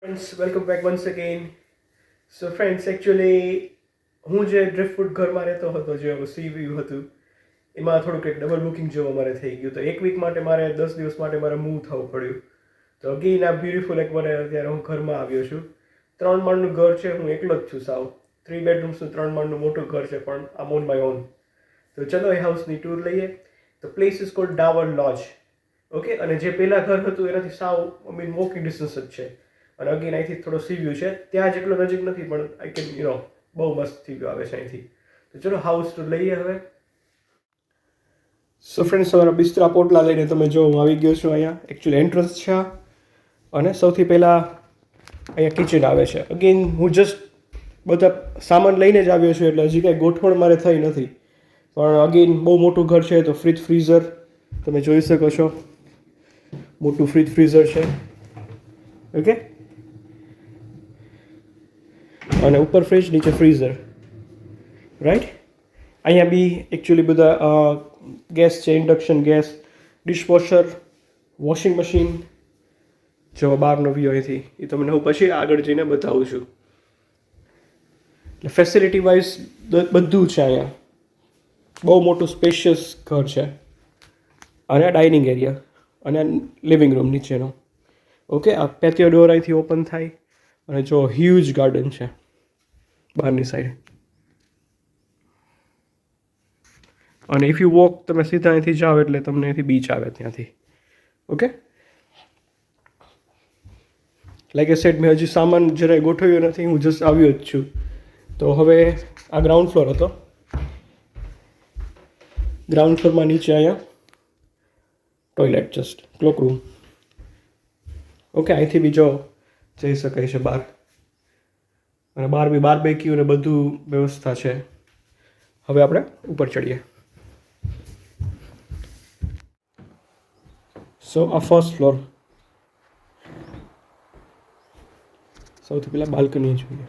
Friends, welcome back once again. So friends, actually હું જે ડ્રિફ્ટવુડ ઘરમાં રહેતો હતો, જે સી વ્યૂ હતું, એમાં થોડુંક એક ડબલ બુકિંગ જેવું અમારે થઈ ગયું. તો એક વીક માટે મારે 10 દિવસ માટે મારે મૂવ થવું પડ્યું. તો અગેન આ બ્યુટિફુલ એક મને અત્યારે હું ઘરમાં આવ્યો છું. 3 માળનું ઘર છે, હું એકલો જ છું સાવ. 3 બેડરૂમ્સનું 3 માળનું મોટું ઘર છે, પણ આમ ઓન માય ઓન. તો ચલો એ હાઉસની ટૂર લઈએ. તો place is called Dover lodge. Okay, અને જે પહેલાં ઘર હતું એનાથી સાવ વોકિંગ ડિસ્ટન્સ જ છે. અને અગેન અહીંથી થોડો સી વ્યૂ છે, ત્યાં જેટલો નજીક નથી, પણ આઈ કેન બહુ મસ્ત સી વ્યૂ આવે છે અહીંથી. તો ચલો હાઉસ ટૂર લઈએ હવે. સો ફ્રેન્ડ્સ, તમારા બિસ્તરા પોટલા લઈને તમે જો હું આવી ગયો છું અહીંયા. એકચ્યુઅલી એન્ટ્રન્સ છે આ. અને સૌથી પહેલાં અહીંયા કિચન આવે છે. અગેન હું જસ્ટ બધા સામાન લઈને જ આવ્યો છું, એટલે હજી કાંઈ ગોઠવણ મારે થઈ નથી. પણ અગેન બહુ મોટું ઘર છે, તો ફ્રીજ ફ્રીઝર તમે જોઈ શકો છો. મોટું ફ્રીજ ફ્રીઝર છે. ઓકે, અને ઉપર ફ્રીજ, નીચે ફ્રીઝર, રાઈટ. અહીંયા બી એકચ્યુઅલી બધા ગેસ છે, induction gas, dishwasher, washing machine. જો બહારનો વ્યૂ અહીંથી એ તમને હું પછી આગળ જઈને બતાવું છું. એટલે ફેસિલિટી વાઇઝ બધું છે અહીંયા. બહુ મોટું સ્પેશિયસ ઘર છે. અને આ ડાઇનિંગ એરિયા અને લિવિંગ રૂમ નીચેનો. ઓકે, આ પેથિયો ડોર અહીંથી ઓપન થાય. અને જો હ્યુજ ગાર્ડન છે બહારની સાઈડ. અને ઇફ યુ વોક, તમે સીધા અહીંથી જાઓ એટલે તમને અહીંથી બીચ આવે ત્યાંથી. ઓકે, લાઈક એ સેડ, મેં હજી સામાન જરાય ગોઠવ્યો નથી, હું જસ્ટ આવ્યો જ છું. તો હવે આ ગ્રાઉન્ડ ફ્લોર હતો. ગ્રાઉન્ડ ફ્લોરમાં નીચે અહીંયા toilet, just clock room. Okay, અહીંથી બીજો જઈ શકાય છે બહાર. અને બહાર બી બારબેક્યુ ને બધું વ્યવસ્થા છે. હવે આપણે ઉપર ચડીએ. સો આ ફર્સ્ટ ફ્લોર. સૌથી પહેલાં બાલ્કની જોઈએ.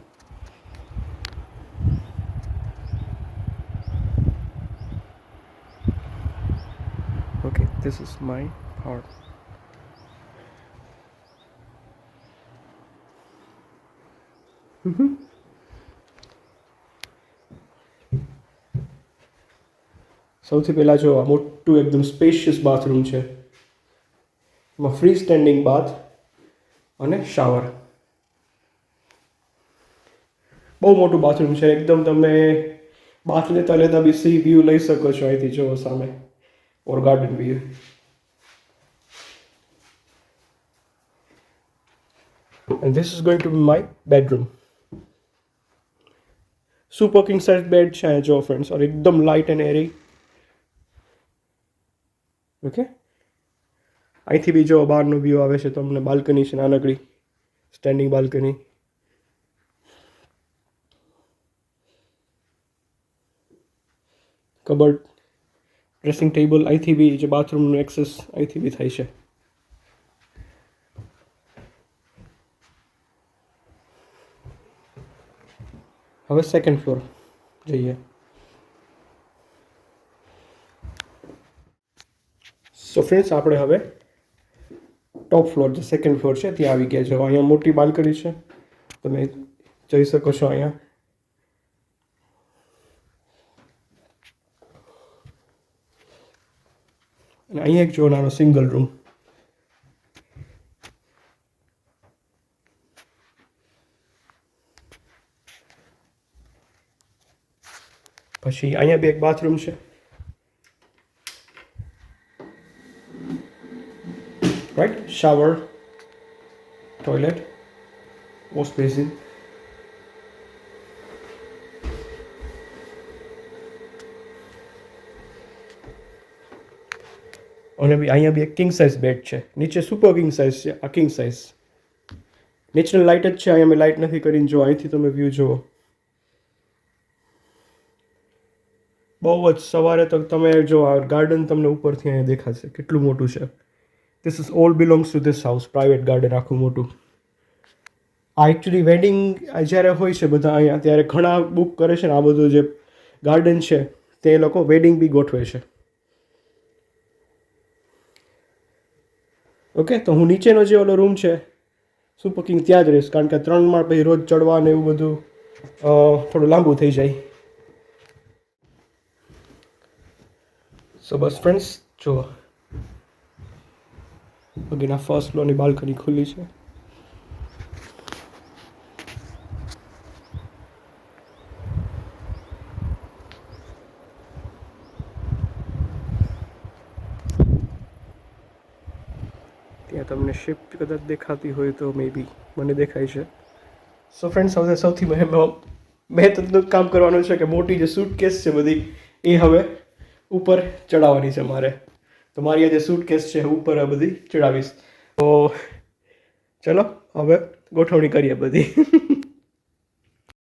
Okay, this is my heart. સૌથી પહેલાં જો આ મોટું એકદમ સ્પેશિયસ બાથરૂમ છે. એમાં ફ્રી સ્ટેન્ડિંગ બાથ અને શાવર. બહુ મોટું બાથરૂમ છે એકદમ. તમે બાથ લેતા લેતા બી સી વ્યૂ લઈ શકો છો અહીંથી, જુઓ સામે, our garden view. And this is going to be my bedroom. Super king size bed છે જો ફ્રેન્ડ્સ, और एकदम લાઇટ એન્ડ એરી. ઓકે, અહીંથી બી જો બહારનો વ્યૂ આવે છે તમને. બાલ્કની છે નાનકડી, standing balcony. Cupboard, dressing table. અહીંથી બી જે બાથરૂમનું એક્સેસ અહીંથી બી થાય છે. હવે સેકન્ડ ફ્લોર જઈએ. સો ફ્રેન્ડ્સ, આપણે હવે ટોપ ફ્લોર, જે સેકન્ડ ફ્લોર છે ત્યાં આવી ગયા છે. અહીંયા મોટી બાલ્કની છે, તમે જઈ શકો છો અહીંયા. અને અહીંયા એક જો નાનો સિંગલ રૂમ. પછી અહીંયા બી એક બાથરૂમ છે, right. Shower, toilet, wash basin. અને બી અહીંયા બી એક કિંગ સાઇઝ બેડ છે. નીચે સુપર કિંગ સાઇઝ છે, આ કિંગ સાઇઝ. નેચરલ લાઇટ જ છે અહીંયા, મેં લાઇટ નથી કરીને. જો અહીંથી તમે વ્યૂ જુઓ. બહુ જ સવારે તો તમે જો આ ગાર્ડન તમને ઉપરથી અહીંયા દેખાશે કેટલું મોટું છે. This is all belongs to this house. Private garden આખું મોટું. આ એકચ્યુઅલી વેડિંગ જ્યારે હોય છે બધા અહીંયા, ત્યારે ઘણા બુક કરે છે ને આ બધું જે ગાર્ડન છે, તે લોકો વેડિંગ બી ગોઠવે છે. ઓકે, તો હું નીચેનો જે ઓલો રૂમ છે સુપર કિંગ ત્યાં જ રહીશ, કારણ કે 3 માળ પછી રોજ ચડવા ને એવું બધું થોડું લાંબુ થઈ જાય. સો બસ ફ્રેન્ડ્સ, જો બાકીના ફર્સ્ટ ફ્લોરની બાલ્કની ખુલ્લી છે. ત્યાં તમને શિફ્ટ કદાચ દેખાતી હોય તો મે બી મને દેખાય છે. સો ફ્રેન્ડ્સ, હવે સૌથી મહત્વનું કામ કરવાનું છે કે મોટી જે સૂટકેસ છે બધી એ હવે ઉપર ચડાવવાની છે મારે. તો મારી આ જે સૂટકેસ છે ઉપર આ બધી ચડાવીશ. તો ચલો હવે ગોઠવણી કરીએ બધી.